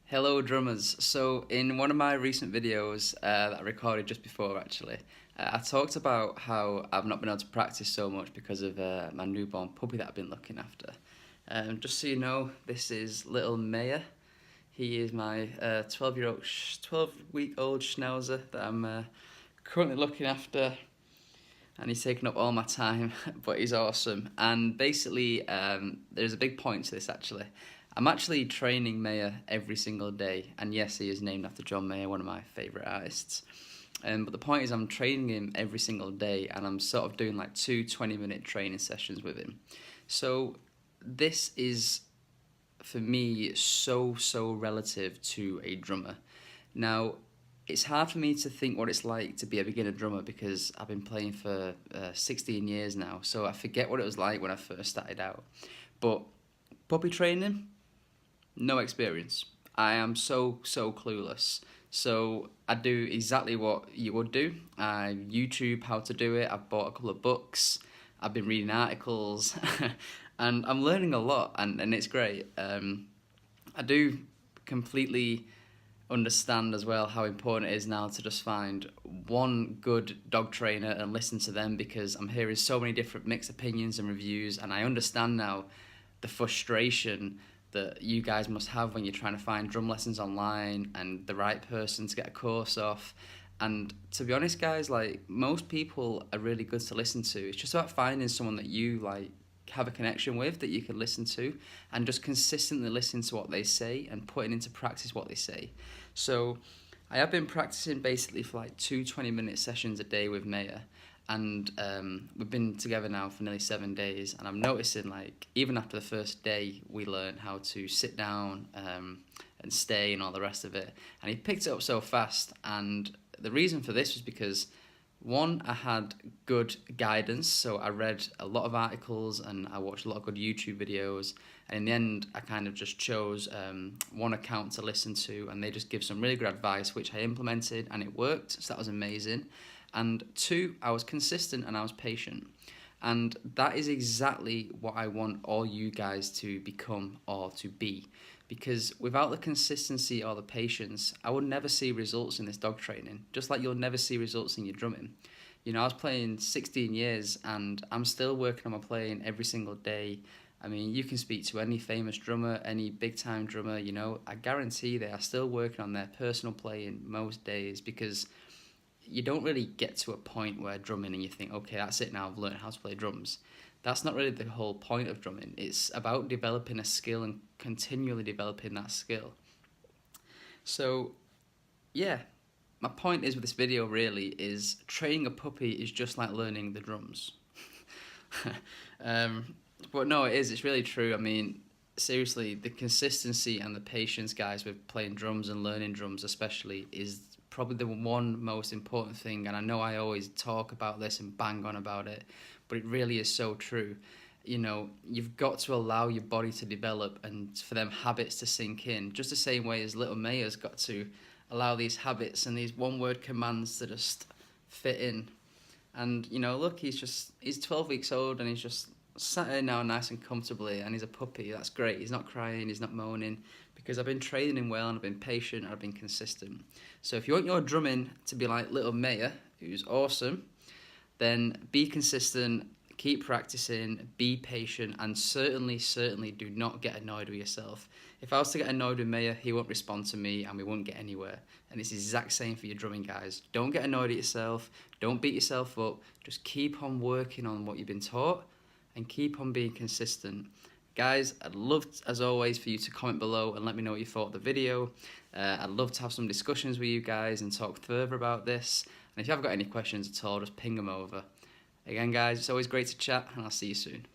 Hello drummers. So in one of my recent videos that I recorded just before actually, I talked about how I've not been able to practice so much because of my newborn puppy that I've been looking after. Just so you know, this is little Maya. He is my 12-week-old schnauzer that I'm currently looking after, and he's taken up all my time, but he's awesome. And basically, there's a big point to this actually. I'm actually training Maya every single day, and yes, he is named after John Mayer, one of my favourite artists. But the point is I'm training him every single day, and I'm sort of doing like 20-minute training sessions with him. So this is, for me, so relative to a drummer. Now, it's hard for me to think what it's like to be a beginner drummer because I've been playing for 16 years now, so I forget what it was like when I first started out. But puppy training, no experience. I am so clueless. So I do exactly what you would do. I YouTube how to do it. I've bought a couple of books. I've been reading articles, and I'm learning a lot, and it's great. I do completely understand as well how important it is now to just find one good dog trainer and listen to them, because I'm hearing so many different mixed opinions and reviews, and I understand now the frustration that you guys must have when you're trying to find drum lessons online and the right person to get a course off. And to be honest, guys, like, most people are really good to listen to. It's just about finding someone that you like have a connection with, that you can listen to, and just consistently listen to what they say and putting into practice what they say. So I have been practicing basically for like 20-minute sessions a day with Maya, and we've been together now for nearly 7 days, and I'm noticing, like, even after the first day we learned how to sit down and stay and all the rest of it, and he picked it up so fast. And the reason for this was because, one, I had good guidance, so I read a lot of articles and I watched a lot of good YouTube videos, and in the end I kind of just chose one account to listen to, and they just give some really good advice which I implemented, and it worked, so that was amazing. And two, I was consistent and I was patient. And that is exactly what I want all you guys to become or to be. Because without the consistency or the patience, I would never see results in this dog training. Just like you'll never see results in your drumming. You know, I was playing 16 years and I'm still working on my playing every single day. I mean, you can speak to any famous drummer, any big time drummer, you know, I guarantee they are still working on their personal playing most days, because you don't really get to a point where drumming and you think, okay, that's it now, I've learned how to play drums. That's not really the whole point of drumming. It's about developing a skill and continually developing that skill. So, yeah, my point is with this video really is training a puppy is just like learning the drums. But no, it's really true. I mean, seriously, the consistency and the patience, guys, with playing drums and learning drums especially is probably the one most important thing. And I know I always talk about this and bang on about it, but it really is so true. You know, you've got to allow your body to develop and for them habits to sink in, just the same way as little Maya's got to allow these habits and these one-word commands to just fit in. And, you know, look, he's 12 weeks old and he's just sat here now nice and comfortably, and he's a puppy. That's great. He's not crying, he's not moaning, because I've been training him well and I've been patient and I've been consistent. So if you want your drumming to be like little Maya, who's awesome, then be consistent, keep practicing, be patient, and certainly do not get annoyed with yourself. If I was to get annoyed with Maya, he won't respond to me and we won't get anywhere. And it's the exact same for your drumming, guys. Don't get annoyed at yourself, don't beat yourself up, just keep on working on what you've been taught and keep on being consistent. Guys, I'd love, as always, for you to comment below and let me know what you thought of the video. I'd love to have some discussions with you guys and talk further about this. And if you have got any questions at all, just ping them over. Again, guys, it's always great to chat, and I'll see you soon.